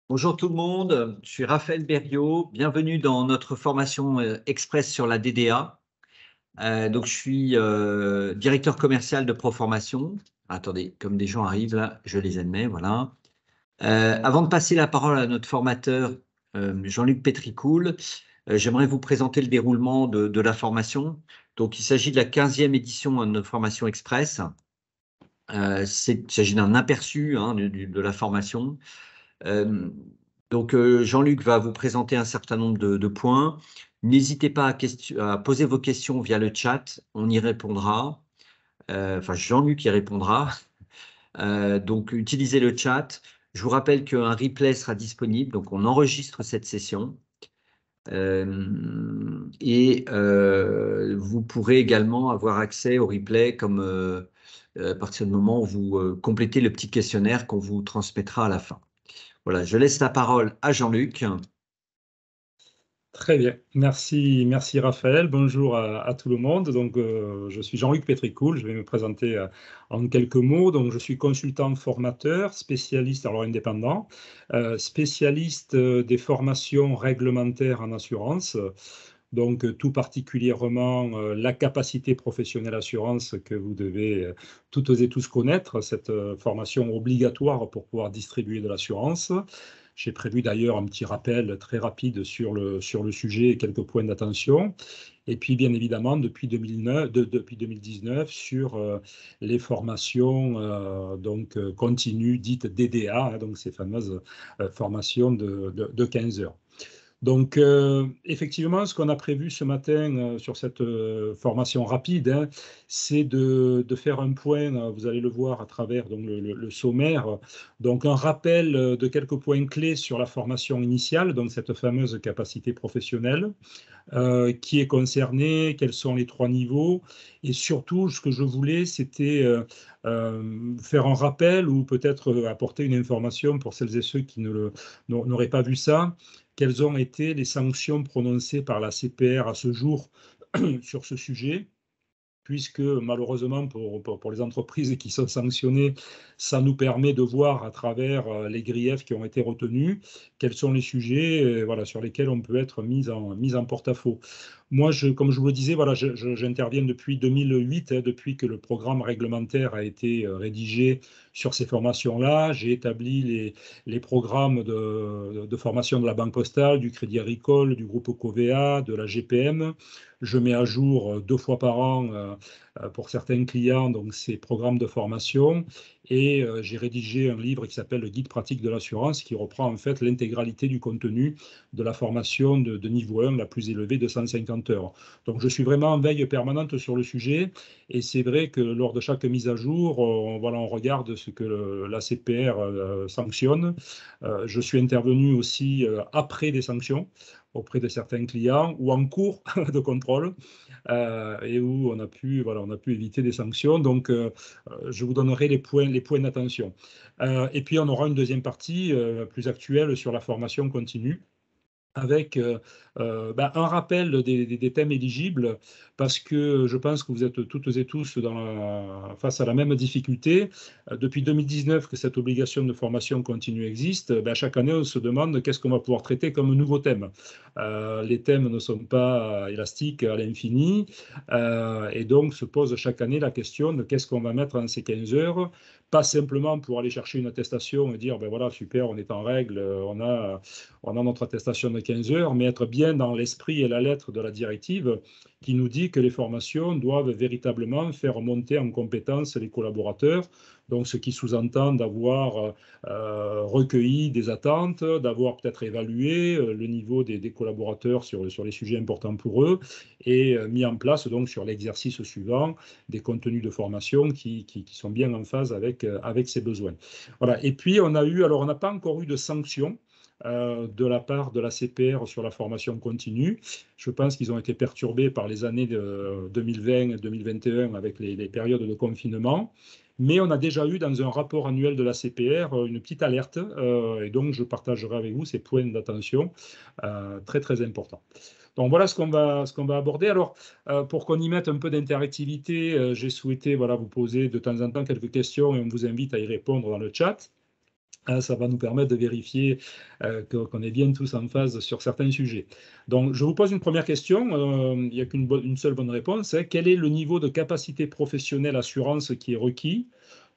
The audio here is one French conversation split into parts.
Bonjour tout le monde, je suis Raphaël Berriot, bienvenue dans notre formation express sur la DDA. Donc je suis directeur commercial de Proformation. Attendez, comme des gens arrivent là, je les admets, voilà. Avant de passer la parole à notre formateur Jean-Luc Pétricoul, j'aimerais vous présenter le déroulement de la formation. Donc il s'agit de la 15e édition de notre formation express. Il s'agit d'un aperçu de la formation. Euh, Jean-Luc va vous présenter un certain nombre de points. N'hésitez pas à poser vos questions via le chat, on y répondra. Enfin, Jean-Luc y répondra. Donc, utilisez le chat. Je vous rappelle qu'un replay sera disponible, donc on enregistre cette session. Vous pourrez également avoir accès au replay comme à partir du moment où vous complétez le petit questionnaire qu'on vous transmettra à la fin. Voilà, je laisse la parole à Jean-Luc. Très bien, merci Raphaël, bonjour à tout le monde. Donc, je suis Jean-Luc Pétricoul, je vais me présenter en quelques mots. Donc, je suis consultant formateur, spécialiste, alors indépendant, spécialiste des formations réglementaires en assurance. Donc, tout particulièrement la capacité professionnelle assurance que vous devez toutes et tous connaître, cette formation obligatoire pour pouvoir distribuer de l'assurance. J'ai prévu d'ailleurs un petit rappel très rapide sur le sujet et quelques points d'attention. Et puis, bien évidemment, depuis 2019, sur les formations continues dites DDA, hein, donc ces fameuses formations de 15 heures. Donc, effectivement, ce qu'on a prévu ce matin sur cette formation rapide, hein, c'est de faire un point, vous allez le voir à travers donc, le sommaire, donc un rappel de quelques points clés sur la formation initiale, donc cette fameuse capacité professionnelle, qui est concernée, quels sont les trois niveaux, et surtout, ce que je voulais, c'était faire un rappel ou peut-être apporter une information pour celles et ceux qui n'auraient pas vu ça. Quelles ont été les sanctions prononcées par la CPR à ce jour sur ce sujet? Puisque malheureusement pour les entreprises qui sont sanctionnées, ça nous permet de voir à travers les griefs qui ont été retenus quels sont les sujets voilà, sur lesquels on peut être mis en porte-à-faux. Moi, comme je vous le disais, voilà, j'interviens depuis 2008, hein, depuis que le programme réglementaire a été rédigé sur ces formations-là. J'ai établi les programmes de formation de la Banque Postale, du Crédit Agricole, du groupe Covea, de la GPM. Je mets à jour 2 fois par an pour certains clients donc ces programmes de formation et j'ai rédigé un livre qui s'appelle le Guide pratique de l'assurance qui reprend en fait l'intégralité du contenu de la formation de niveau 1 la plus élevée de 150 heures. Donc je suis vraiment en veille permanente sur le sujet et c'est vrai que lors de chaque mise à jour, voilà, on regarde ce que la CPR sanctionne. Je suis intervenu aussi après des sanctions auprès de certains clients ou en cours de contrôle et où on a pu éviter des sanctions. Donc, je vous donnerai les points d'attention. Et puis, on aura une deuxième partie plus actuelle sur la formation continue avec un rappel des thèmes éligibles, parce que je pense que vous êtes toutes et tous face à la même difficulté. Depuis 2019 que cette obligation de formation continue existe, chaque année on se demande qu'est-ce qu'on va pouvoir traiter comme nouveau thème. Les thèmes ne sont pas élastiques à l'infini, et donc se pose chaque année la question de qu'est-ce qu'on va mettre dans ces 15 heures, pas simplement pour aller chercher une attestation et dire, ben voilà, super, on est en règle, on a notre attestation de 15 heures, mais être bien dans l'esprit et la lettre de la directive qui nous dit que les formations doivent véritablement faire monter en compétence les collaborateurs. Donc, ce qui sous-entend d'avoir recueilli des attentes, d'avoir peut-être évalué le niveau des collaborateurs sur les sujets importants pour eux et mis en place donc sur l'exercice suivant des contenus de formation qui sont bien en phase avec ces besoins. Voilà. Et puis, alors on n'a pas encore eu de sanctions de la part de la CPR sur la formation continue. Je pense qu'ils ont été perturbés par les années de 2020 et 2021 avec les périodes de confinement. Mais on a déjà eu dans un rapport annuel de la CPR une petite alerte et donc je partagerai avec vous ces points d'attention très très importants. Donc voilà ce qu'on va aborder. Alors pour qu'on y mette un peu d'interactivité, j'ai souhaité voilà, vous poser de temps en temps quelques questions et on vous invite à y répondre dans le chat. Ça va nous permettre de vérifier qu'on est bien tous en phase sur certains sujets. Donc, je vous pose une première question. Il n'y a qu'une seule bonne réponse. Quel est le niveau de capacité professionnelle assurance qui est requis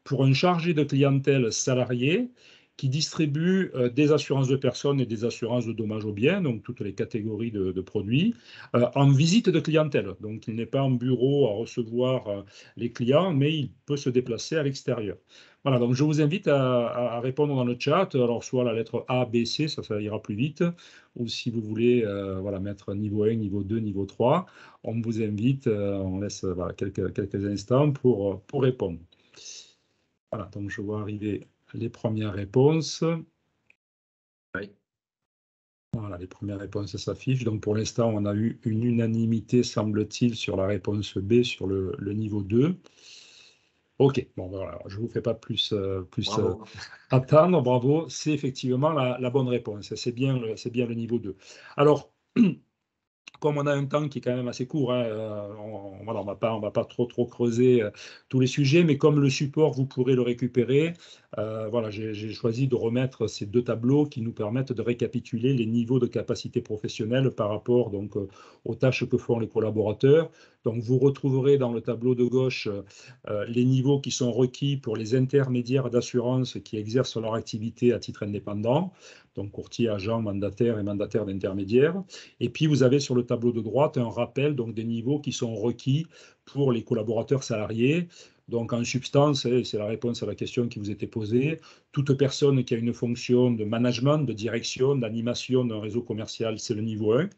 pour un chargé de clientèle salarié qui distribue des assurances de personnes et des assurances de dommages aux biens, donc toutes les catégories de produits, en visite de clientèle. Donc, il n'est pas en bureau à recevoir les clients, mais il peut se déplacer à l'extérieur. Voilà, donc je vous invite à répondre dans le chat, alors soit la lettre A, B, C, ça ira plus vite, ou si vous voulez voilà, mettre niveau 1, niveau 2, niveau 3, on vous invite, on laisse voilà, quelques instants pour répondre. Voilà, donc je vois arriver les premières réponses. Oui. Voilà, les premières réponses s'affichent. Donc pour l'instant, on a eu une unanimité, semble-t-il, sur la réponse B, sur le niveau 2. OK, bon, voilà, je ne vous fais pas plus attendre, bravo, c'est effectivement la bonne réponse, c'est bien le niveau 2. Alors, comme on a un temps qui est quand même assez court, hein, voilà, on va pas trop creuser tous les sujets, mais comme le support, vous pourrez le récupérer, voilà, j'ai choisi de remettre ces deux tableaux qui nous permettent de récapituler les niveaux de capacité professionnelle par rapport donc, aux tâches que font les collaborateurs. Donc, vous retrouverez dans le tableau de gauche les niveaux qui sont requis pour les intermédiaires d'assurance qui exercent leur activité à titre indépendant, donc courtier, agent, mandataire et mandataire d'intermédiaire. Et puis, vous avez sur le tableau de droite un rappel donc, des niveaux qui sont requis pour les collaborateurs salariés. Donc, en substance, c'est la réponse à la question qui vous était posée, toute personne qui a une fonction de management, de direction, d'animation d'un réseau commercial, c'est le niveau 1.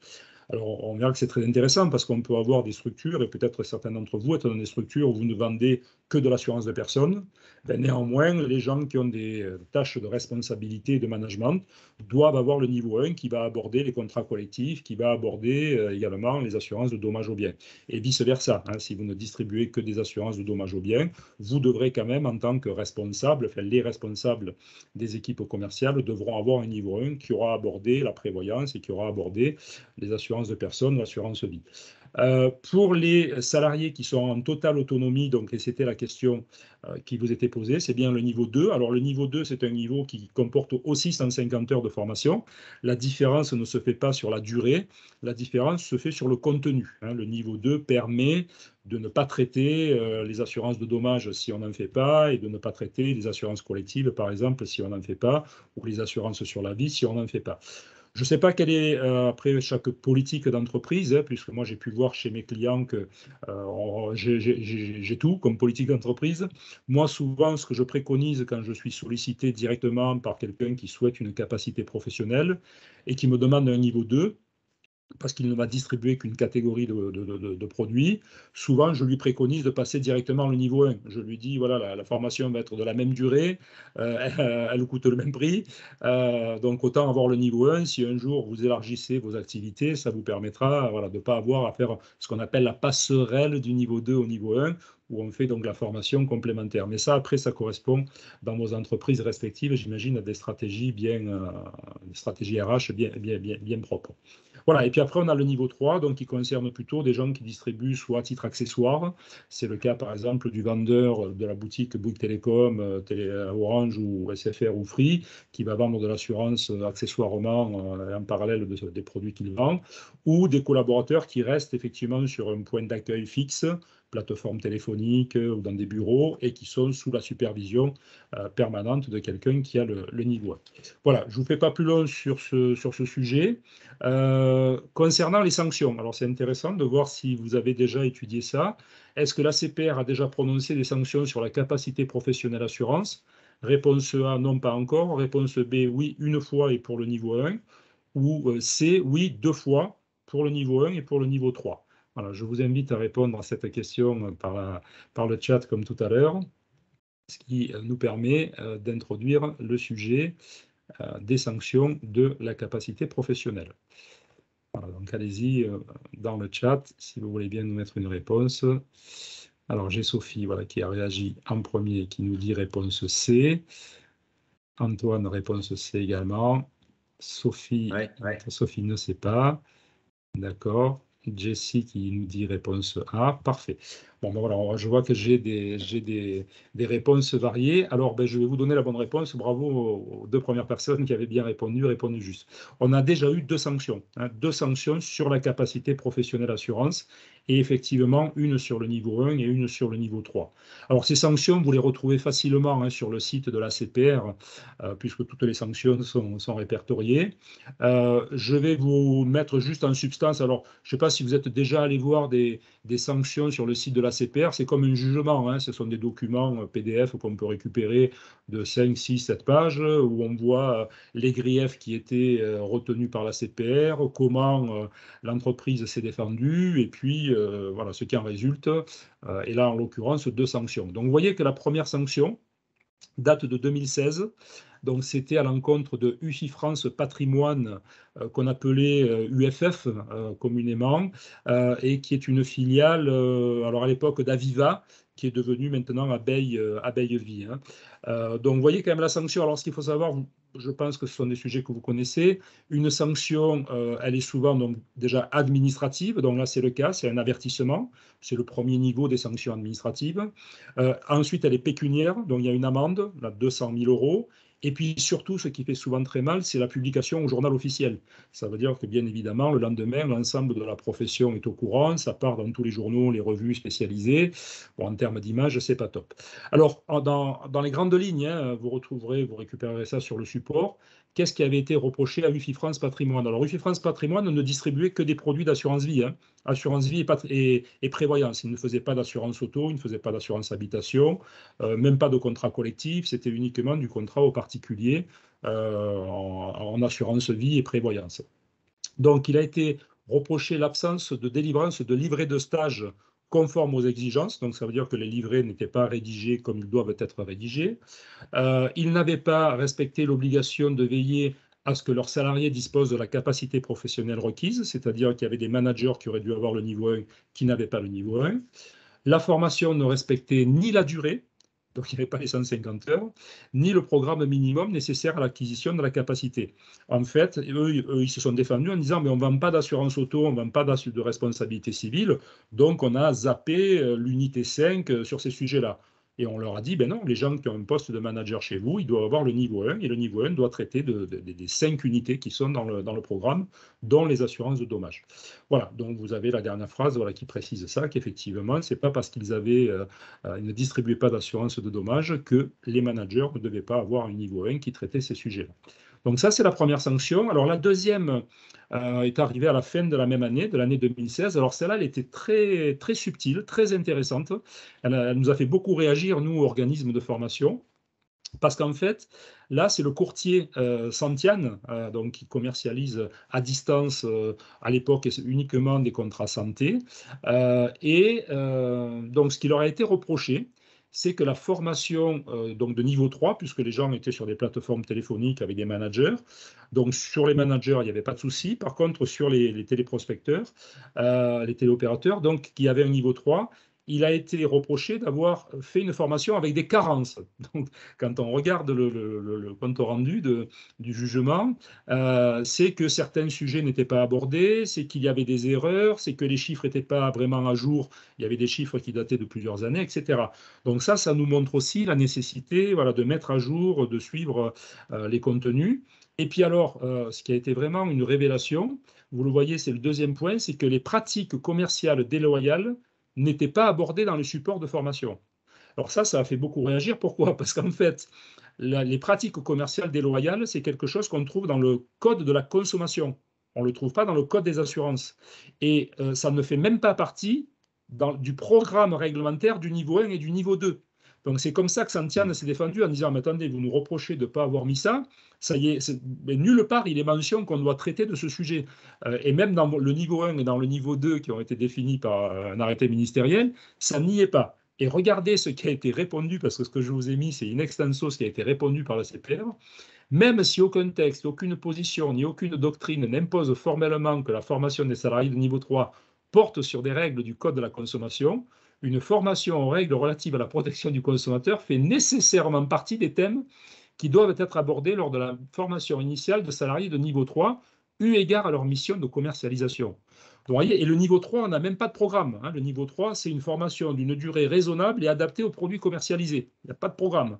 Alors, on verra que c'est très intéressant parce qu'on peut avoir des structures, et peut-être certains d'entre vous êtes dans des structures où vous ne vendez que de l'assurance de personnes. Ben, néanmoins, les gens qui ont des tâches de responsabilité et de management doivent avoir le niveau 1 qui va aborder les contrats collectifs, qui va aborder également les assurances de dommages aux biens. Et vice-versa, hein, si vous ne distribuez que des assurances de dommages aux biens, vous devrez quand même, en tant que responsable, enfin, les responsables des équipes commerciales devront avoir un niveau 1 qui aura abordé la prévoyance et qui aura abordé les assurances de personnes, l'assurance vie. Pour les salariés qui sont en totale autonomie, donc et c'était la question qui vous était posée, c'est bien le niveau 2. Alors le niveau 2, c'est un niveau qui comporte aussi 150 heures de formation. La différence ne se fait pas sur la durée, la différence se fait sur le contenu. Hein. Le niveau 2 permet de ne pas traiter les assurances de dommages si on n'en fait pas, et de ne pas traiter les assurances collectives, par exemple, si on n'en fait pas, ou les assurances sur la vie si on n'en fait pas. Je ne sais pas quelle est, après, chaque politique d'entreprise, hein, puisque moi, j'ai pu voir chez mes clients que j'ai tout comme politique d'entreprise. Moi, souvent, ce que je préconise quand je suis sollicité directement par quelqu'un qui souhaite une capacité professionnelle et qui me demande un niveau 2, parce qu'il ne m'a distribué qu'une catégorie de produits, souvent je lui préconise de passer directement au niveau 1. Je lui dis, voilà, la formation va être de la même durée, elle coûte le même prix, donc autant avoir le niveau 1. Si un jour vous élargissez vos activités, ça vous permettra voilà, de ne pas avoir à faire ce qu'on appelle la passerelle du niveau 2 au niveau 1, où on fait donc la formation complémentaire. Mais ça, après, ça correspond dans vos entreprises respectives, j'imagine, à des stratégies des stratégies RH bien propres. Voilà, et puis après, on a le niveau 3, donc qui concerne plutôt des gens qui distribuent soit à titre accessoire. C'est le cas, par exemple, du vendeur de la boutique Bouygues Télécom, Orange ou SFR ou Free, qui va vendre de l'assurance accessoirement en parallèle des produits qu'il vend, ou des collaborateurs qui restent effectivement sur un point d'accueil fixe, plateforme téléphonique ou dans des bureaux, et qui sont sous la supervision permanente de quelqu'un qui a le niveau 1. Voilà, je ne vous fais pas plus long sur ce sujet. Concernant les sanctions, alors c'est intéressant de voir si vous avez déjà étudié ça. Est-ce que l'ACPR a déjà prononcé des sanctions sur la capacité professionnelle assurance? Réponse A, non, pas encore. Réponse B, oui, une fois et pour le niveau 1. Ou C, oui, deux fois pour le niveau 1 et pour le niveau 3. Voilà, je vous invite à répondre à cette question par le chat comme tout à l'heure, ce qui nous permet d'introduire le sujet des sanctions de la capacité professionnelle. Voilà, donc allez-y dans le chat si vous voulez bien nous mettre une réponse. Alors j'ai Sophie voilà, qui a réagi en premier, qui nous dit réponse C. Antoine, réponse C également. Sophie, Sophie ne sait pas. D'accord. Jessie qui nous dit réponse A, parfait. Bon, ben voilà, je vois que j'ai des réponses variées. Alors, ben, je vais vous donner la bonne réponse. Bravo aux deux premières personnes qui avaient bien répondu juste. On a déjà eu deux sanctions, hein, deux sanctions sur la capacité professionnelle assurance, et effectivement, une sur le niveau 1 et une sur le niveau 3. Alors, ces sanctions, vous les retrouvez facilement, hein, sur le site de la CPR, puisque toutes les sanctions sont répertoriées. Je vais vous mettre juste en substance. Alors, je ne sais pas si vous êtes déjà allé voir des sanctions sur le site de la CPR. C'est comme un jugement, hein. Ce sont des documents PDF qu'on peut récupérer de 5, 6, 7 pages où on voit les griefs qui étaient retenus par la CPR, comment l'entreprise s'est défendue et puis voilà ce qui en résulte. Et là, en l'occurrence, deux sanctions. Donc, vous voyez que la première sanction date de 2016. Donc, c'était à l'encontre de UFI France Patrimoine, qu'on appelait UFF communément, et qui est une filiale, alors à l'époque d'Aviva, qui est devenue maintenant Abeille Vie, hein. Donc, vous voyez quand même la sanction. Alors, ce qu'il faut savoir, je pense que ce sont des sujets que vous connaissez. Une sanction, elle est souvent donc, déjà administrative. Donc là, c'est le cas, c'est un avertissement. C'est le premier niveau des sanctions administratives. Ensuite, elle est pécuniaire. Donc, il y a une amende, là, 200 000 euros. Et puis surtout, ce qui fait souvent très mal, c'est la publication au journal officiel. Ça veut dire que bien évidemment, le lendemain, l'ensemble de la profession est au courant, ça part dans tous les journaux, les revues spécialisées. Bon, en termes d'image, c'est pas top. Alors, dans les grandes lignes, hein, vous récupérerez ça sur le support. Qu'est-ce qui avait été reproché à UFI France Patrimoine? Alors, UFI France Patrimoine ne distribuait que des produits d'assurance vie, hein. Assurance vie et prévoyance. Il ne faisait pas d'assurance auto, il ne faisait pas d'assurance habitation, même pas de contrat collectif, c'était uniquement du contrat au particulier en assurance vie et prévoyance. Donc, il a été reproché l'absence de délivrance de livrets de stage conformes aux exigences. Donc, ça veut dire que les livrets n'étaient pas rédigés comme ils doivent être rédigés. Ils n'avaient pas respecté l'obligation de veiller à ce que leurs salariés disposent de la capacité professionnelle requise, c'est-à-dire qu'il y avait des managers qui auraient dû avoir le niveau 1 qui n'avaient pas le niveau 1. La formation ne respectait ni la durée, donc il n'y avait pas les 150 heures, ni le programme minimum nécessaire à l'acquisition de la capacité. En fait, eux, ils se sont défendus en disant, mais on ne vend pas d'assurance auto, on ne vend pas de responsabilité civile, donc on a zappé l'unité 5 sur ces sujets-là. Et on leur a dit, ben non, les gens qui ont un poste de manager chez vous, ils doivent avoir le niveau 1, et le niveau 1 doit traiter des 5 unités qui sont dans le programme, dont les assurances de dommages. Voilà, donc vous avez la dernière phrase voilà, qui précise ça, qu'effectivement, ce n'est pas parce qu'ils ne distribuaient pas d'assurance de dommages que les managers ne devaient pas avoir un niveau 1 qui traitait ces sujets-là. Donc ça, c'est la première sanction. Alors la deuxième est arrivée à la fin de la même année, de l'année 2016. Alors celle-là, elle était très, très subtile, très intéressante. Elle nous a fait beaucoup réagir, nous, organismes de formation. Parce qu'en fait, là, c'est le courtier Santian, donc, qui commercialise à distance, à l'époque, uniquement des contrats santé. Donc, ce qui leur a été reproché, c'est que la formation donc de niveau 3, puisque les gens étaient sur des plateformes téléphoniques avec des managers, donc sur les managers, il n'y avait pas de souci. Par contre, sur les téléprospecteurs, les téléopérateurs, donc, qui avaient un niveau 3, il a été reproché d'avoir fait une formation avec des carences. Donc, quand on regarde le compte rendu du jugement, c'est que certains sujets n'étaient pas abordés, c'est qu'il y avait des erreurs, c'est que les chiffres n'étaient pas vraiment à jour, il y avait des chiffres qui dataient de plusieurs années, etc. Donc ça nous montre aussi la nécessité voilà, de mettre à jour, de suivre les contenus. Et puis alors, ce qui a été vraiment une révélation, vous le voyez, c'est le deuxième point, c'est que les pratiques commerciales déloyales n'étaient pas abordées dans le support de formation. Alors ça a fait beaucoup réagir. Pourquoi? Parce qu'en fait, les pratiques commerciales déloyales, c'est quelque chose qu'on trouve dans le code de la consommation. On ne le trouve pas dans le code des assurances. Et ça ne fait même pas partie du programme réglementaire du niveau 1 et du niveau 2. Donc c'est comme ça que Santian s'est défendu en disant, mais attendez, vous nous reprochez de ne pas avoir mis ça, ça y est, mais nulle part il est mention qu'on doit traiter de ce sujet. Et même dans le niveau 1 et dans le niveau 2 qui ont été définis par un arrêté ministériel, ça n'y est pas. Et regardez ce qui a été répondu, parce que ce que je vous ai mis, c'est in extenso ce qui a été répondu par la CPR. Même si aucun texte, aucune position, ni aucune doctrine n'impose formellement que la formation des salariés de niveau 3 porte sur des règles du Code de la consommation, une formation aux règles relatives à la protection du consommateur fait nécessairement partie des thèmes qui doivent être abordés lors de la formation initiale de salariés de niveau 3, eu égard à leur mission de commercialisation. Donc, voyez, et le niveau 3, on n'a même pas de programme. Hein. Le niveau 3, c'est une formation d'une durée raisonnable et adaptée aux produits commercialisés. Il n'y a pas de programme.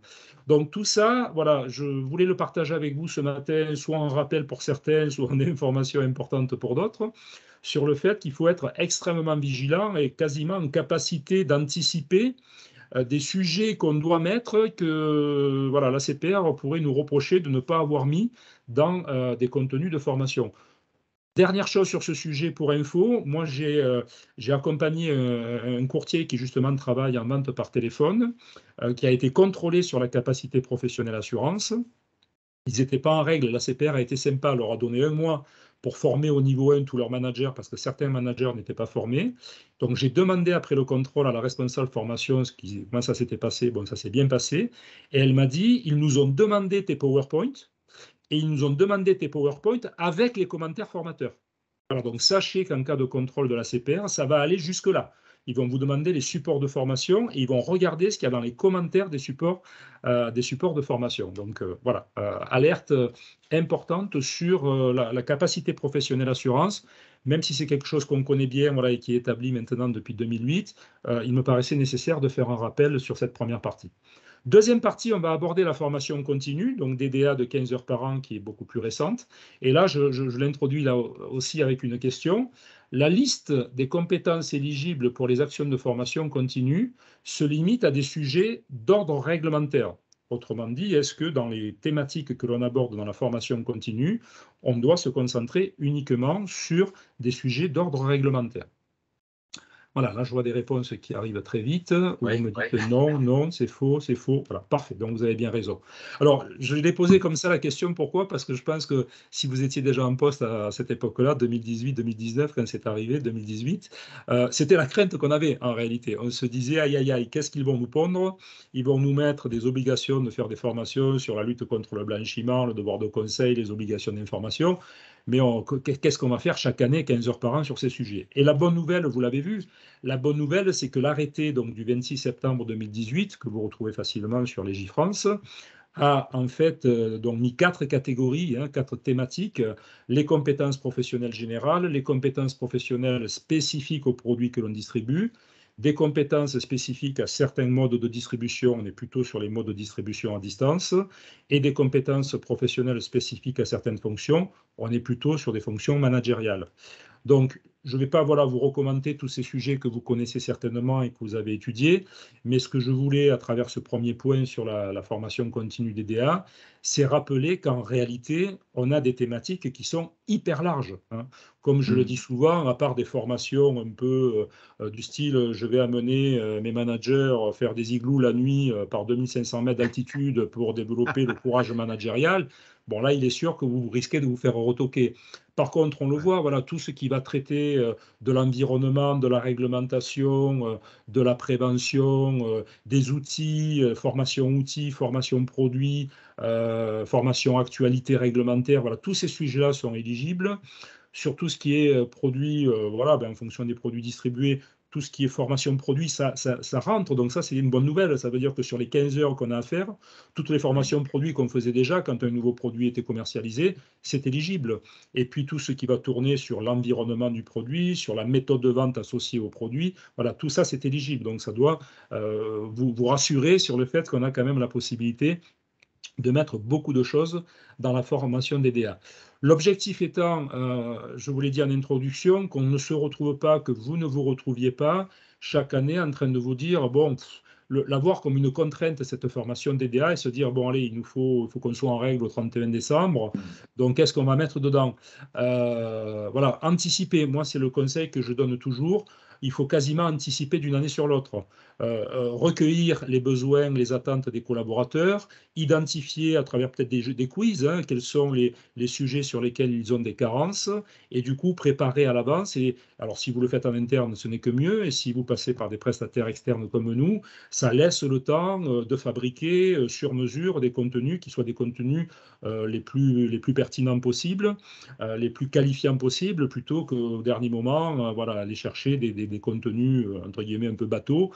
Donc tout ça, voilà, je voulais le partager avec vous ce matin, soit en rappel pour certains, soit en information importante pour d'autres, sur le fait qu'il faut être extrêmement vigilant et quasiment en capacité d'anticiper des sujets qu'on doit mettre que voilà, la CPR pourrait nous reprocher de ne pas avoir mis dans des contenus de formation. Dernière chose sur ce sujet pour info, moi j'ai accompagné un courtier qui justement travaille en vente par téléphone, qui a été contrôlé sur la capacité professionnelle assurance. Ils n'étaient pas en règle, la CPR a été sympa, leur a donné un mois pour former au niveau 1 tous leurs managers parce que certains managers n'étaient pas formés. Donc j'ai demandé après le contrôle à la responsable formation comment ça s'était passé. Bon, ça s'est bien passé. Et elle m'a dit, ils nous ont demandé tes PowerPoint et ils nous ont demandé tes PowerPoint avec les commentaires formateurs. Alors, donc sachez qu'en cas de contrôle de la CPR, ça va aller jusque-là. Ils vont vous demander les supports de formation et ils vont regarder ce qu'il y a dans les commentaires des supports de formation. Donc voilà, alerte importante sur la capacité professionnelle assurance. Même si c'est quelque chose qu'on connaît bien voilà, et qui est établi maintenant depuis 2008, il me paraissait nécessaire de faire un rappel sur cette première partie. Deuxième partie, on va aborder la formation continue, donc DDA de 15 heures par an, qui est beaucoup plus récente. Et là, je l'introduis là aussi avec une question. La liste des compétences éligibles pour les actions de formation continue se limite à des sujets d'ordre réglementaire. Autrement dit, est-ce que dans les thématiques que l'on aborde dans la formation continue, on doit se concentrer uniquement sur des sujets d'ordre réglementaire? Voilà, là, je vois des réponses qui arrivent très vite, où vous me dites non, non, c'est faux, c'est faux. Voilà, parfait, donc vous avez bien raison. Alors, je l'ai posé comme ça la question, pourquoi? Parce que je pense que si vous étiez déjà en poste à cette époque-là, 2018-2019, quand c'est arrivé, 2018, c'était la crainte qu'on avait en réalité. On se disait, aïe, aïe, aïe, qu'est-ce qu'ils vont nous pondre? Ils vont nous mettre des obligations de faire des formations sur la lutte contre le blanchiment, le devoir de conseil, les obligations d'information. Mais qu'est-ce qu'on va faire chaque année, 15 heures par an, sur ces sujets? Et la bonne nouvelle, vous l'avez vu, la bonne nouvelle, c'est que l'arrêté donc, du 26 septembre 2018, que vous retrouvez facilement sur Légifrance, a en fait donc mis 4 catégories, 4 thématiques, les compétences professionnelles générales, les compétences professionnelles spécifiques aux produits que l'on distribue, des compétences spécifiques à certains modes de distribution, on est plutôt sur les modes de distribution à distance, et des compétences professionnelles spécifiques à certaines fonctions, on est plutôt sur des fonctions managériales. Donc, je ne vais pas vous recommander tous ces sujets que vous connaissez certainement et que vous avez étudiés, mais ce que je voulais, à travers ce premier point sur la formation continue DDA, c'est rappeler qu'en réalité, on a des thématiques qui sont hyper larges. Hein. Comme je le dis souvent, à part des formations un peu du style, je vais amener mes managers faire des igloos la nuit par 2500 mètres d'altitude pour développer le courage managérial, bon là, il est sûr que vous risquez de vous faire retoquer. Par contre, on le voit, voilà, tout ce qui va traiter de l'environnement, de la réglementation, de la prévention, des outils, formation outils, formation produits, formation actualité réglementaire, voilà, tous ces sujets-là sont éligibles. Sur tout ce qui est produit, voilà, en fonction des produits distribués, tout ce qui est formation produit, ça rentre. Donc ça, c'est une bonne nouvelle. Ça veut dire que sur les 15 heures qu'on a à faire, toutes les formations produits qu'on faisait déjà quand un nouveau produit était commercialisé, c'est éligible. Et puis tout ce qui va tourner sur l'environnement du produit, sur la méthode de vente associée au produit, voilà, tout ça, c'est éligible. Donc ça doit vous rassurer sur le fait qu'on a quand même la possibilité de mettre beaucoup de choses dans la formation DDA. L'objectif étant, je vous l'ai dit en introduction, qu'on ne se retrouve pas, que vous ne vous retrouviez pas chaque année en train de vous dire, bon, l'avoir comme une contrainte, cette formation DDA, et se dire, bon, allez, il faut qu'on soit en règle au 31 décembre, donc qu'est-ce qu'on va mettre dedans? Voilà, anticiper, moi, c'est le conseil que je donne toujours. Il faut quasiment anticiper d'une année sur l'autre. Recueillir les besoins, les attentes des collaborateurs, identifier à travers peut-être des quiz, quels sont les sujets sur lesquels ils ont des carences, et du coup préparer à l'avance. Et alors si vous le faites en interne, ce n'est que mieux, et si vous passez par des prestataires externes comme nous, ça laisse le temps de fabriquer sur mesure des contenus qui soient des contenus les plus pertinents possibles, les plus qualifiants possibles, plutôt qu'au dernier moment, voilà, aller chercher des contenus entre guillemets un peu bateaux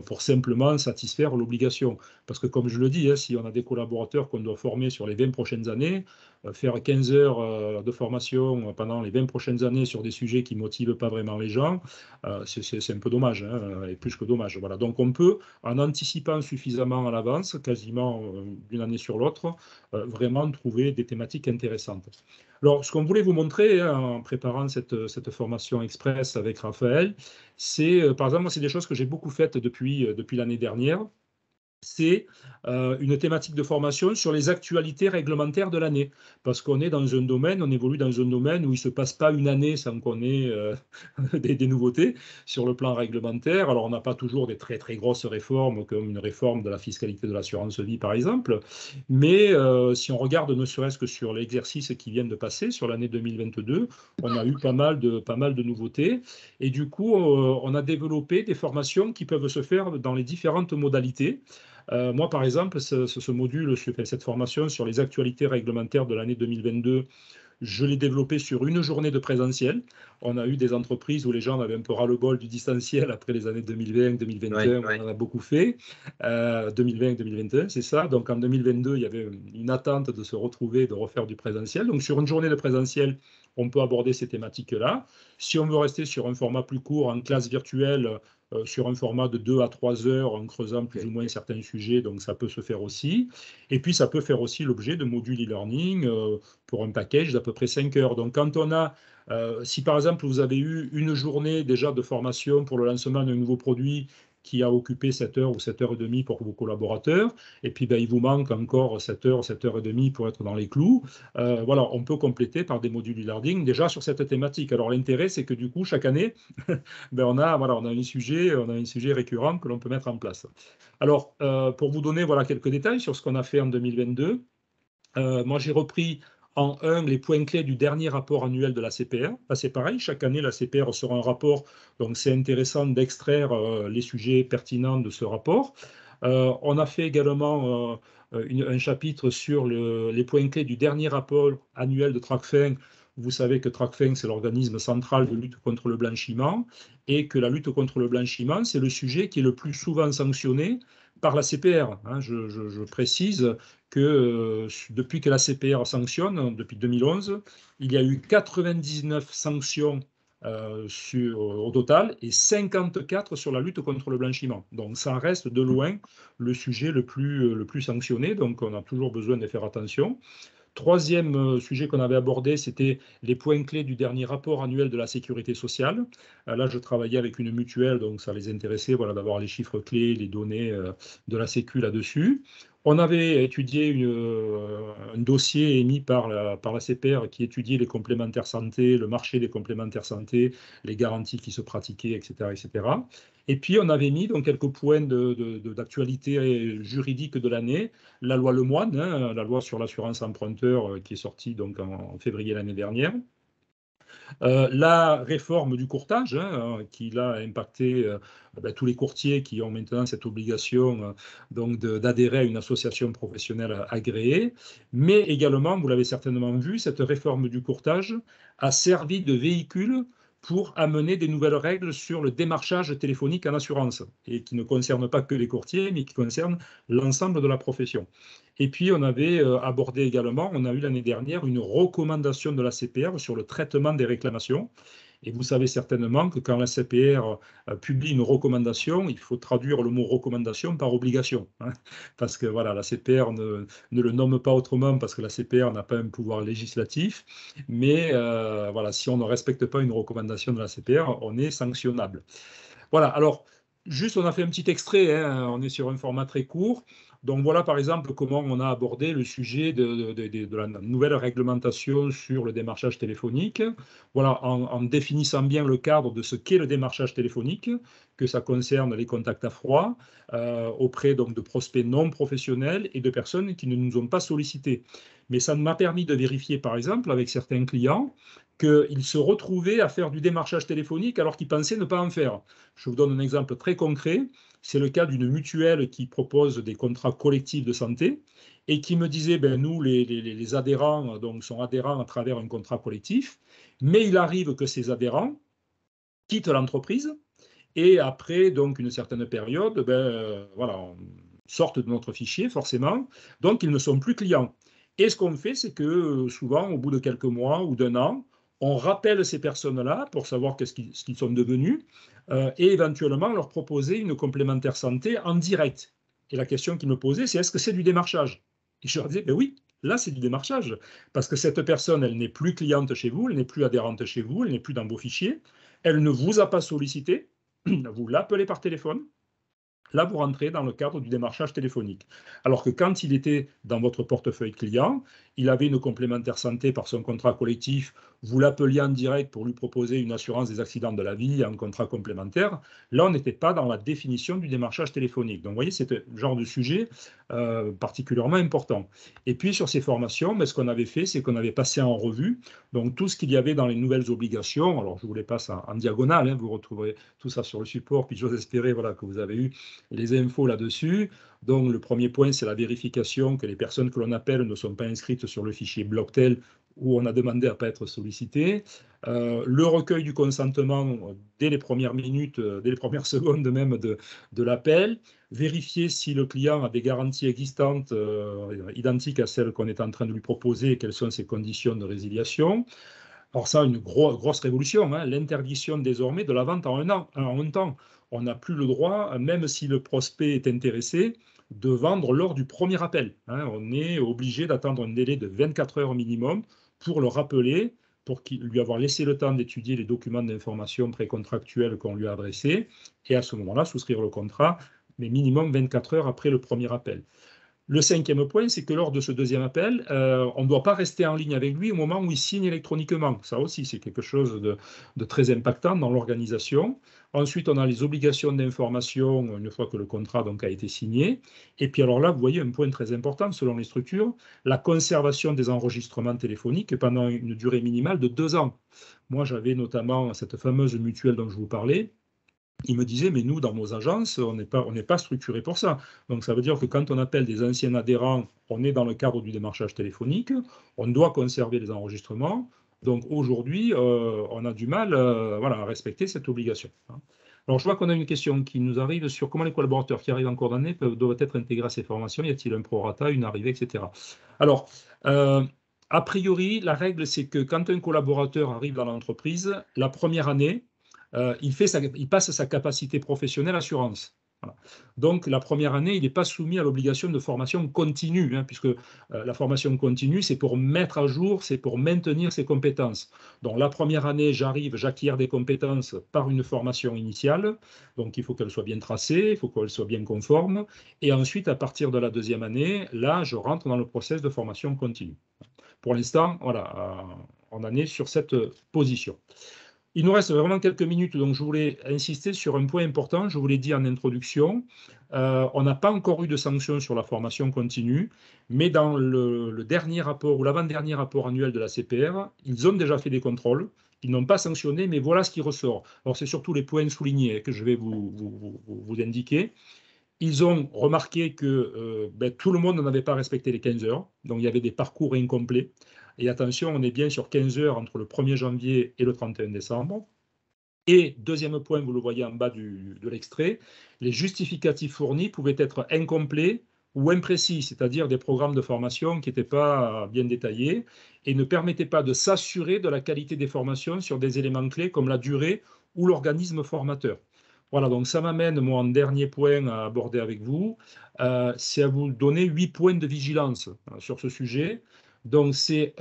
pour simplement satisfaire l'obligation. Parce que comme je le dis, si on a des collaborateurs qu'on doit former sur les 20 prochaines années, faire 15 heures de formation pendant les 20 prochaines années sur des sujets qui ne motivent pas vraiment les gens, c'est un peu dommage, hein, et plus que dommage. Voilà. Donc on peut, en anticipant suffisamment à l'avance, quasiment d'une année sur l'autre, vraiment trouver des thématiques intéressantes. Alors, ce qu'on voulait vous montrer, hein, en préparant cette formation express avec Raphaël, c'est, par exemple, moi, c'est des choses que j'ai beaucoup faites depuis l'année dernière. C'est une thématique de formation sur les actualités réglementaires de l'année. Parce qu'on est dans un domaine, on évolue dans un domaine où il ne se passe pas une année sans qu'on ait des nouveautés sur le plan réglementaire. Alors, on n'a pas toujours des très, très grosses réformes, comme une réforme de la fiscalité de l'assurance vie, par exemple. Mais si on regarde ne serait-ce que sur l'exercice qui vient de passer, sur l'année 2022, on a eu pas mal de nouveautés. Et du coup, on a développé des formations qui peuvent se faire dans les différentes modalités. Moi, par exemple, ce module, cette formation sur les actualités réglementaires de l'année 2022, je l'ai développé sur une journée de présentiel. On a eu des entreprises où les gens avaient un peu ras-le-bol du distanciel après les années 2020, 2021, on en a beaucoup fait. 2020, 2021, c'est ça. Donc en 2022, il y avait une attente de se retrouver, de refaire du présentiel. Donc sur une journée de présentiel, on peut aborder ces thématiques-là. Si on veut rester sur un format plus court, en classe virtuelle, sur un format de 2 à 3 heures, en creusant plus ou moins certains sujets, donc ça peut se faire aussi. Et puis ça peut faire aussi l'objet de modules e-learning pour un package d'à peu près 5 heures. Donc quand on a, si par exemple vous avez eu une journée déjà de formation pour le lancement d'un nouveau produit qui a occupé 7 heures ou 7 heures et demie pour vos collaborateurs, et puis ben, il vous manque encore 7 heures, 7 heures et demie pour être dans les clous, voilà, on peut compléter par des modules e-learning déjà sur cette thématique. Alors l'intérêt, c'est que du coup, chaque année, ben voilà, on a un sujet récurrent que l'on peut mettre en place. Alors, pour vous donner voilà, quelques détails sur ce qu'on a fait en 2022, moi j'ai repris en un les points clés du dernier rapport annuel de la CPR. Là, c'est pareil, chaque année, la CPR sera un rapport, donc c'est intéressant d'extraire les sujets pertinents de ce rapport. On a fait également un chapitre sur les points clés du dernier rapport annuel de Tracfin. Vous savez que Tracfin, c'est l'organisme central de lutte contre le blanchiment et que la lutte contre le blanchiment, c'est le sujet qui est le plus souvent sanctionné par la CPR. Hein. Je précise que depuis que la CPR sanctionne, depuis 2011, il y a eu 99 sanctions au total et 54 sur la lutte contre le blanchiment. Donc ça reste de loin le sujet le plus sanctionné, donc on a toujours besoin de faire attention. Troisième sujet qu'on avait abordé, c'était les points clés du dernier rapport annuel de la sécurité sociale. Là, je travaillais avec une mutuelle, donc ça les intéressait voilà, d'avoir les chiffres clés, les données de la Sécu là-dessus. On avait étudié un dossier émis par la CPR qui étudiait les complémentaires santé, le marché des complémentaires santé, les garanties qui se pratiquaient, etc., etc. Et puis, on avait mis donc, quelques points d'actualité juridique de l'année. La loi Lemoine, hein, la loi sur l'assurance emprunteur qui est sortie donc, en février l'année dernière. La réforme du courtage, hein, qui là, a impacté tous les courtiers qui ont maintenant cette obligation donc d'adhérer à une association professionnelle agréée. Mais également, vous l'avez certainement vu, cette réforme du courtage a servi de véhicule pour amener des nouvelles règles sur le démarchage téléphonique en assurance, et qui ne concernent pas que les courtiers, mais qui concernent l'ensemble de la profession. Et puis, on avait abordé également, on a eu l'année dernière une recommandation de la CPR sur le traitement des réclamations. Et vous savez certainement que quand la CPR publie une recommandation, il faut traduire le mot recommandation par obligation. Hein, parce que voilà, la CPR ne le nomme pas autrement parce que la CPR n'a pas un pouvoir législatif. Mais voilà, si on ne respecte pas une recommandation de la CPR, on est sanctionnable. Voilà, alors, juste on a fait un petit extrait, hein, on est sur un format très court. Donc voilà par exemple comment on a abordé le sujet de la nouvelle réglementation sur le démarchage téléphonique. Voilà, en définissant bien le cadre de ce qu'est le démarchage téléphonique, que ça concerne les contacts à froid, auprès donc de prospects non professionnels et de personnes qui ne nous ont pas sollicités. Mais ça m'a permis de vérifier par exemple avec certains clients qu'ils se retrouvaient à faire du démarchage téléphonique alors qu'ils pensaient ne pas en faire. Je vous donne un exemple très concret. C'est le cas d'une mutuelle qui propose des contrats collectifs de santé et qui me disait, ben, nous, les adhérents donc, sont adhérents à travers un contrat collectif, mais il arrive que ces adhérents quittent l'entreprise et après donc, une certaine période, ben, voilà, sortent de notre fichier forcément, donc ils ne sont plus clients. Et ce qu'on fait, c'est que souvent, au bout de quelques mois ou d'un an, on rappelle ces personnes-là pour savoir ce qu'ils sont devenus et éventuellement leur proposer une complémentaire santé en direct. Et la question qu'ils me posaient, c'est est-ce que c'est du démarchage? Et je leur disais, ben oui, là, c'est du démarchage. Parce que cette personne, elle n'est plus cliente chez vous, elle n'est plus adhérente chez vous, elle n'est plus dans vos fichiers, elle ne vous a pas sollicité, vous l'appelez par téléphone, là, vous rentrez dans le cadre du démarchage téléphonique. Alors que quand il était dans votre portefeuille client, il avait une complémentaire santé par son contrat collectif, vous l'appeliez en direct pour lui proposer une assurance des accidents de la vie, un contrat complémentaire. Là, on n'était pas dans la définition du démarchage téléphonique. Donc, vous voyez, c'est un genre de sujet particulièrement important. Et puis, sur ces formations, ce qu'on avait fait, c'est qu'on avait passé en revue donc tout ce qu'il y avait dans les nouvelles obligations. Alors, je vous les passe en diagonale, vous retrouverez tout ça sur le support, puis j'ose espérer que vous avez eu les infos là-dessus. Donc, le premier point, c'est la vérification que les personnes que l'on appelle ne sont pas inscrites sur le fichier Blocktel où on a demandé à ne pas être sollicité. Le recueil du consentement dès les premières minutes, dès les premières secondes même de l'appel. Vérifier si le client a des garanties existantes identiques à celles qu'on est en train de lui proposer et quelles sont ses conditions de résiliation. Alors ça, une grosse révolution, l'interdiction désormais de la vente en un temps. On n'a plus le droit, même si le prospect est intéressé, de vendre lors du premier appel. On est obligé d'attendre un délai de 24 heures minimum pour le rappeler, pour lui avoir laissé le temps d'étudier les documents d'information précontractuels qu'on lui a adressés, et à ce moment-là, souscrire le contrat, mais minimum 24 heures après le premier appel. Le cinquième point, c'est que lors de ce deuxième appel, on ne doit pas rester en ligne avec lui au moment où il signe électroniquement. Ça aussi, c'est quelque chose de très impactant dans l'organisation. Ensuite, on a les obligations d'information une fois que le contrat donc, a été signé. Et puis alors là, vous voyez un point très important selon les structures, la conservation des enregistrements téléphoniques pendant une durée minimale de 2 ans. Moi, j'avais notamment cette fameuse mutuelle dont je vous parlais. Il me disait, mais nous, dans nos agences, on n'est pas structuré pour ça. Donc, ça veut dire que quand on appelle des anciens adhérents, on est dans le cadre du démarchage téléphonique, on doit conserver les enregistrements. Donc, aujourd'hui, on a du mal à respecter cette obligation. Alors, je vois qu'on a une question qui nous arrive sur comment les collaborateurs qui arrivent en cours d'année doivent être intégrés à ces formations. Y a-t-il un prorata, une arrivée, etc. Alors, a priori, la règle, c'est que quand un collaborateur arrive dans l'entreprise, la première année, il passe sa capacité professionnelle assurance. Voilà. Donc, la première année, il n'est pas soumis à l'obligation de formation continue, puisque la formation continue, c'est pour mettre à jour, c'est pour maintenir ses compétences. Donc, la première année, j'acquiers des compétences par une formation initiale. Donc, il faut qu'elle soit bien tracée, il faut qu'elle soit bien conforme. Et ensuite, à partir de la deuxième année, là, je rentre dans le process de formation continue. Pour l'instant, on en est sur cette position. Il nous reste vraiment quelques minutes, donc je voulais insister sur un point important. Je vous l'ai dit en introduction, on n'a pas encore eu de sanctions sur la formation continue, mais dans le dernier rapport ou l'avant-dernier rapport annuel de la CPR, ils ont déjà fait des contrôles. Ils n'ont pas sanctionné, mais voilà ce qui ressort. Alors, c'est surtout les points soulignés que je vais vous indiquer. Ils ont remarqué que tout le monde n'avait pas respecté les 15 heures, donc il y avait des parcours incomplets. Et attention, on est bien sur 15 heures entre le 1er janvier et le 31 décembre. Et deuxième point, vous le voyez en bas de l'extrait, les justificatifs fournis pouvaient être incomplets ou imprécis, c'est-à-dire des programmes de formation qui n'étaient pas bien détaillés et ne permettaient pas de s'assurer de la qualité des formations sur des éléments clés comme la durée ou l'organisme formateur. Voilà, donc ça m'amène, moi, en dernier point à aborder avec vous, c'est à vous donner 8 points de vigilance sur ce sujet. Donc, c'est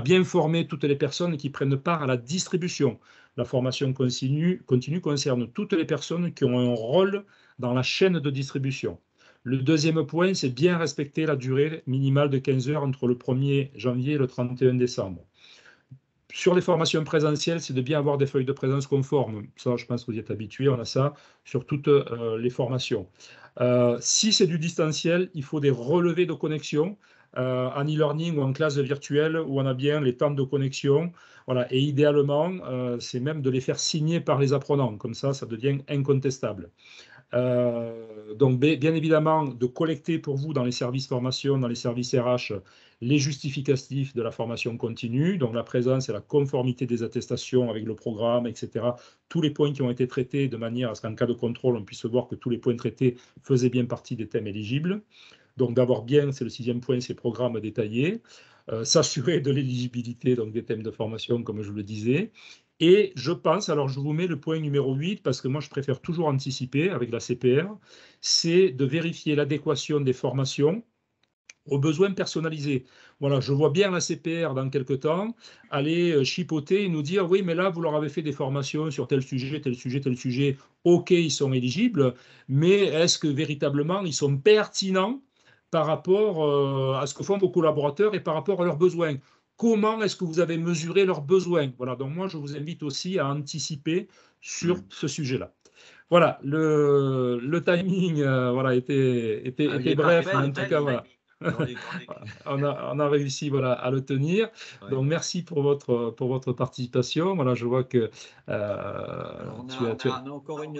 bien former toutes les personnes qui prennent part à la distribution. La formation continue concerne toutes les personnes qui ont un rôle dans la chaîne de distribution. Le deuxième point, c'est bien respecter la durée minimale de 15 heures entre le 1er janvier et le 31 décembre. Sur les formations présentielles, c'est de bien avoir des feuilles de présence conformes. Ça, je pense que vous y êtes habitués, on a ça sur toutes les formations. Si c'est du distanciel, il faut des relevés de connexion en e-learning ou en classe virtuelle où on a bien les temps de connexion. Voilà. Et idéalement, c'est même de les faire signer par les apprenants. Comme ça devient incontestable. Donc, bien évidemment, de collecter pour vous dans les services formation, dans les services RH, les justificatifs de la formation continue, donc la présence et la conformité des attestations avec le programme, etc. Tous les points qui ont été traités de manière à ce qu'en cas de contrôle, on puisse voir que tous les points traités faisaient bien partie des thèmes éligibles. Donc d'abord bien, c'est le 6e point, ces programmes détaillés, s'assurer de l'éligibilité donc des thèmes de formation, comme je le disais. Et je pense, alors je vous mets le point numéro 8, parce que moi je préfère toujours anticiper avec la CPR, c'est de vérifier l'adéquation des formations aux besoins personnalisés. Voilà, je vois bien la CPR dans quelques temps aller chipoter et nous dire oui, mais là, vous leur avez fait des formations sur tel sujet, tel sujet, tel sujet. OK, ils sont éligibles, mais est-ce que véritablement ils sont pertinents par rapport à ce que font vos collaborateurs et par rapport à leurs besoins? Comment est-ce que vous avez mesuré leurs besoins? Voilà, donc moi, je vous invite aussi à anticiper sur ce sujet-là. Voilà, le timing voilà, était bref, mais en tout cas, voilà. On a réussi voilà, à le tenir. Ouais. Donc, merci pour votre participation. Voilà, je vois que On a encore une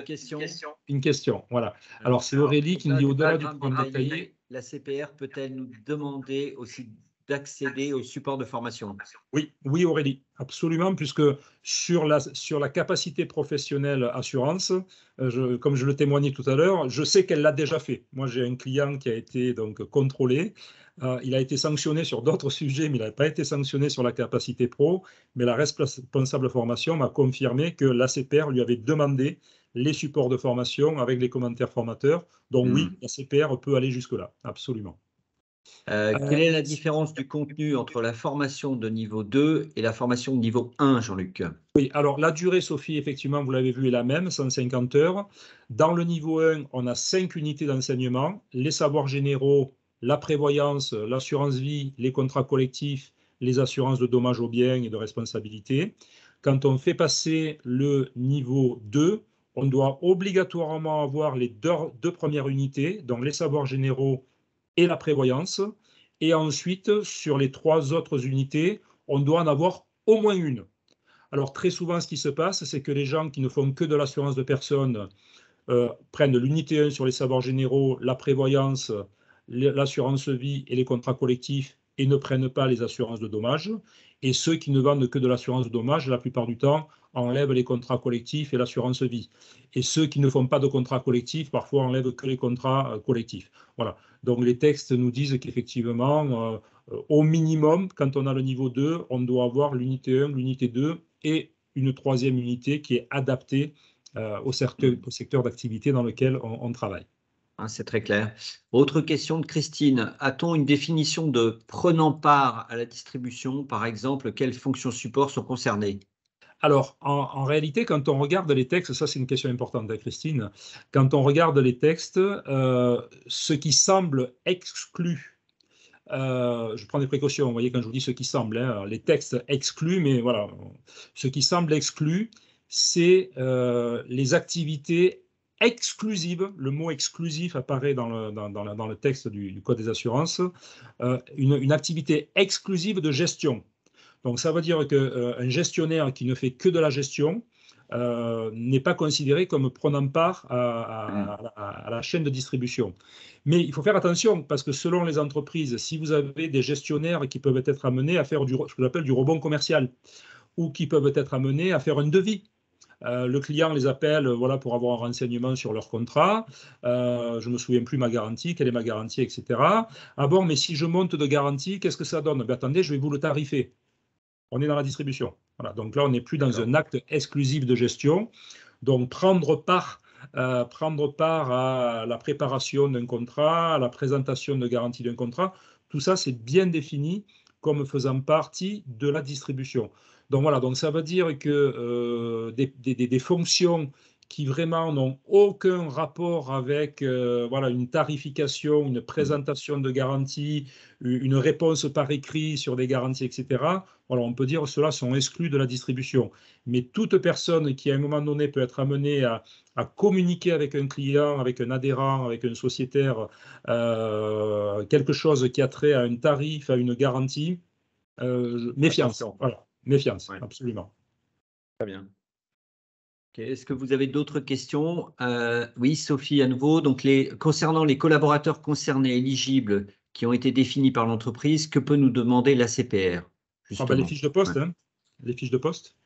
question. Une question, voilà. Alors, c'est Aurélie qui nous dit au-delà du programme détaillé. La CPR peut-elle nous demander aussi d'accéder au support de formation? Oui, oui, Aurélie, absolument, puisque sur la capacité professionnelle assurance, comme je le témoignais tout à l'heure, je sais qu'elle l'a déjà fait. Moi, j'ai un client qui a été donc contrôlé. Il a été sanctionné sur d'autres sujets, mais il n'a pas été sanctionné sur la capacité pro. Mais la responsable formation m'a confirmé que la CPR lui avait demandé les supports de formation avec les commentaires formateurs. Donc oui, la CPR peut aller jusque-là, absolument. Quelle est la différence du contenu entre la formation de niveau 2 et la formation de niveau 1, Jean-Luc? Oui, alors la durée, Sophie, effectivement, vous l'avez vu, est la même, 150 heures. Dans le niveau 1, on a 5 unités d'enseignement, les savoirs généraux, la prévoyance, l'assurance vie, les contrats collectifs, les assurances de dommages aux biens et de responsabilité. Quand on fait passer le niveau 2, on doit obligatoirement avoir les deux premières unités, donc les savoirs généraux et la prévoyance. Et ensuite, sur les 3 autres unités, on doit en avoir au moins une. Alors très souvent, ce qui se passe, c'est que les gens qui ne font que de l'assurance de personnes prennent l'unité 1 sur les savoirs généraux, la prévoyance, l'assurance vie et les contrats collectifs et ne prennent pas les assurances de dommages. Et ceux qui ne vendent que de l'assurance de dommages, la plupart du temps, enlèvent les contrats collectifs et l'assurance vie. Et ceux qui ne font pas de contrats collectifs, parfois enlèvent que les contrats collectifs. Voilà. Donc les textes nous disent qu'effectivement, au minimum, quand on a le niveau 2, on doit avoir l'unité 1, l'unité 2 et une 3e unité qui est adaptée au secteur d'activité dans lequel on travaille. C'est très clair. Autre question de Christine. A-t-on une définition de prenant part à la distribution? Par exemple, quelles fonctions support sont concernées? Alors, en réalité, quand on regarde les textes, ça c'est une question importante, Christine, quand on regarde les textes, ce qui semble exclu, je prends des précautions, vous voyez, quand je vous dis ce qui semble, hein, les textes excluent, mais voilà, ce qui semble exclu, c'est les activités exclusives, le mot exclusif apparaît dans le texte du Code des assurances, une activité exclusive de gestion. Donc ça veut dire qu'un gestionnaire qui ne fait que de la gestion n'est pas considéré comme prenant part à la chaîne de distribution. Mais il faut faire attention parce que selon les entreprises, si vous avez des gestionnaires qui peuvent être amenés à faire ce que j'appelle du rebond commercial ou qui peuvent être amenés à faire un devis. Le client les appelle voilà, pour avoir un renseignement sur leur contrat. Je ne me souviens plus ma garantie, quelle est ma garantie, etc. Ah bon, mais si je monte de garantie, qu'est-ce que ça donne? Ben, attendez, je vais vous le tarifer. On est dans la distribution. Voilà. Donc là, on n'est plus dans un acte exclusif de gestion. Donc prendre part à la préparation d'un contrat, à la présentation de garantie d'un contrat, tout ça, c'est bien défini comme faisant partie de la distribution. Donc voilà, donc ça veut dire que des fonctions qui vraiment n'ont aucun rapport avec voilà, une tarification, une présentation de garantie, une réponse par écrit sur des garanties, etc. Voilà, on peut dire que ceux-là sont exclus de la distribution. Mais toute personne qui, à un moment donné, peut être amenée à communiquer avec un client, avec un adhérent, avec un sociétaire, quelque chose qui a trait à un tarif, à une garantie, méfiance. Voilà, méfiance, ouais. Absolument. Très bien. Est-ce que vous avez d'autres questions? Oui, Sophie, à nouveau. Donc, concernant les collaborateurs concernés éligibles qui ont été définis par l'entreprise, que peut nous demander la CPR? Les fiches de poste, ouais. Hein, les fiches de poste.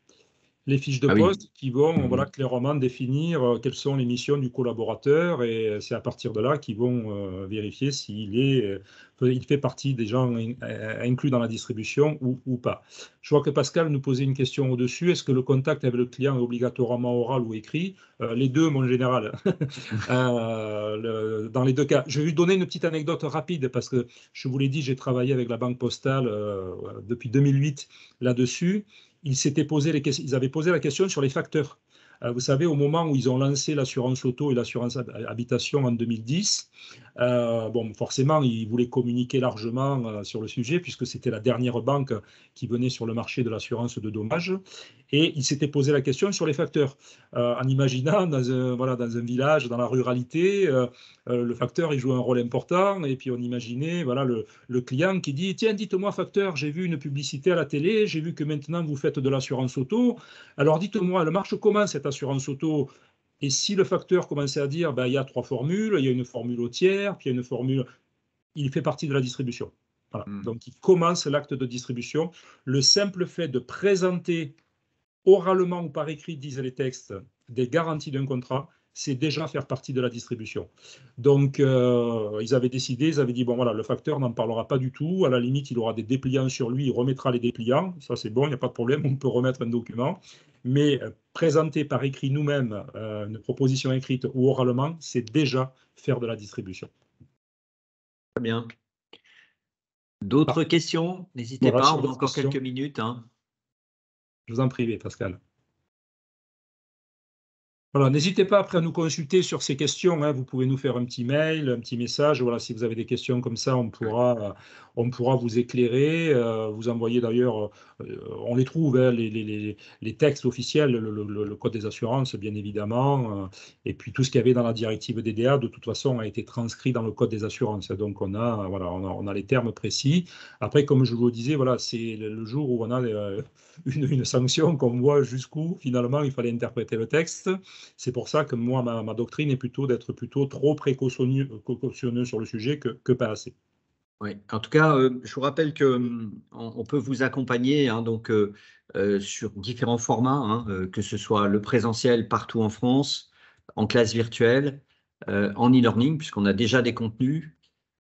les fiches de Ah oui. poste qui vont voilà, clairement définir quelles sont les missions du collaborateur et c'est à partir de là qu'ils vont vérifier il fait partie des gens inclus dans la distribution ou pas. Je vois que Pascal nous posait une question au-dessus. Est-ce que le contact avec le client est obligatoirement oral ou écrit? Les deux, mon général. Dans les deux cas. Je vais lui donner une petite anecdote rapide parce que je vous l'ai dit, j'ai travaillé avec la Banque Postale depuis 2008 là-dessus. Ils avaient posé la question sur les facteurs. Vous savez, au moment où ils ont lancé l'assurance auto et l'assurance habitation en 2010, bon, forcément, ils voulaient communiquer largement sur le sujet puisque c'était la dernière banque qui venait sur le marché de l'assurance de dommages. Et ils s'étaient posé la question sur les facteurs, en imaginant voilà, dans un village, dans la ruralité, le facteur il joue un rôle important. Et puis on imaginait voilà, le client qui dit, tiens, dites-moi facteur, j'ai vu une publicité à la télé, j'ai vu que maintenant vous faites de l'assurance auto. Alors dites-moi, elle marche comment cette assurance auto? Et si le facteur commençait à dire, ben, il y a 3 formules, il y a une formule au tiers, puis il y a une formule, il fait partie de la distribution. Voilà. Donc il commence l'acte de distribution. Le simple fait de présenter oralement ou par écrit, disent les textes, des garanties d'un contrat, c'est déjà faire partie de la distribution. Donc, ils avaient décidé, ils avaient dit, bon voilà, le facteur n'en parlera pas du tout, à la limite, il aura des dépliants sur lui, il remettra les dépliants, ça c'est bon, il n'y a pas de problème, on peut remettre un document, mais présenter par écrit nous-mêmes une proposition écrite ou oralement, c'est déjà faire de la distribution. Très bien. D'autres questions? N'hésitez Voilà, pas, sur on a d'autres encore quelques questions, minutes, hein. je vous en prie, Pascal. Voilà, n'hésitez pas après à nous consulter sur ces questions, hein. Vous pouvez nous faire un petit mail, un petit message. Voilà, si vous avez des questions comme ça, on pourra vous éclairer. Vous envoyer d'ailleurs, on les trouve, hein, les textes officiels, le code des assurances, bien évidemment. Et puis tout ce qu'il y avait dans la directive DDA, de toute façon, a été transcrit dans le code des assurances. Donc voilà, on a les termes précis. Après, comme je vous le disais, voilà, c'est le jour où on a une sanction qu'on voit jusqu'où finalement il fallait interpréter le texte. C'est pour ça que moi, ma doctrine est plutôt d'être plutôt trop précautionneux sur le sujet que pas assez. Oui. En tout cas, je vous rappelle que on peut vous accompagner hein, donc, sur différents formats, hein, que ce soit le présentiel partout en France, en classe virtuelle, en e-learning, puisqu'on a déjà des contenus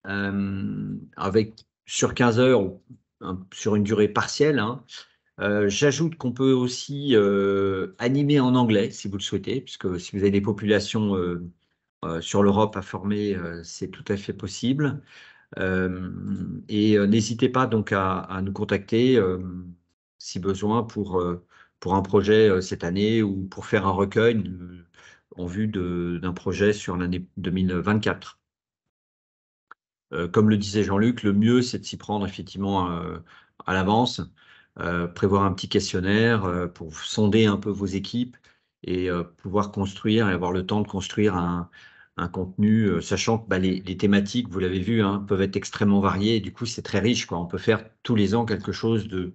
avec sur 15 heures ou sur une durée partielle. Hein. J'ajoute qu'on peut aussi animer en anglais si vous le souhaitez, puisque si vous avez des populations sur l'Europe à former, c'est tout à fait possible. N'hésitez pas donc à nous contacter si besoin pour un projet cette année ou pour faire un recueil en vue d'un projet sur l'année 2024. Comme le disait Jean-Luc, le mieux c'est de s'y prendre effectivement à l'avance, prévoir un petit questionnaire pour sonder un peu vos équipes et pouvoir construire et avoir le temps de construire un contenu, sachant que bah, les thématiques, vous l'avez vu, hein, peuvent être extrêmement variées et du coup c'est très riche, quoi. On peut faire tous les ans quelque chose de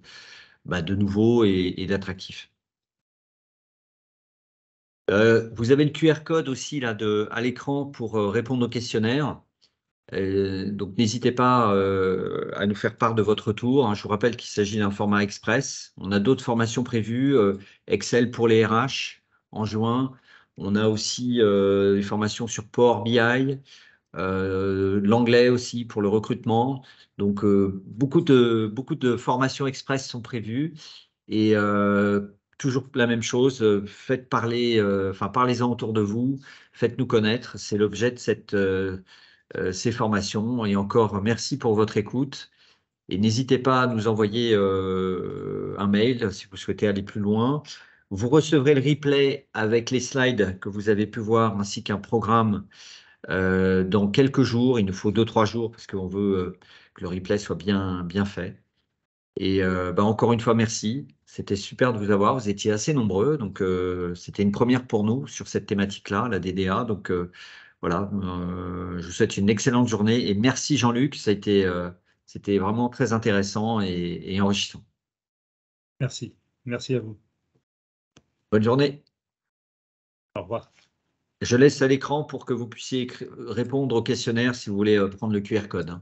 nouveau et d'attractif. Vous avez le QR code aussi là, à l'écran pour répondre au questionnaire. Donc n'hésitez pas à nous faire part de votre retour. Hein. Je vous rappelle qu'il s'agit d'un format express. On a d'autres formations prévues, Excel pour les RH en juin. On a aussi des formations sur Power BI, l'anglais aussi pour le recrutement. Donc beaucoup de formations express sont prévues. Et toujours la même chose, faites parler, enfin parlez-en autour de vous, faites-nous connaître. C'est l'objet de ces formations. Et encore, merci pour votre écoute. Et n'hésitez pas à nous envoyer un mail si vous souhaitez aller plus loin. Vous recevrez le replay avec les slides que vous avez pu voir, ainsi qu'un programme dans quelques jours. Il nous faut 2-3 jours parce qu'on veut que le replay soit bien fait. Et bah, encore une fois, merci. C'était super de vous avoir. Vous étiez assez nombreux. Donc, c'était une première pour nous sur cette thématique-là, la DDA. Donc, voilà, je vous souhaite une excellente journée et merci Jean-Luc, c'était vraiment très intéressant et enrichissant. Merci. Merci à vous. Bonne journée. Au revoir. Je laisse à l'écran pour que vous puissiez répondre au questionnaire si vous voulez prendre le QR code.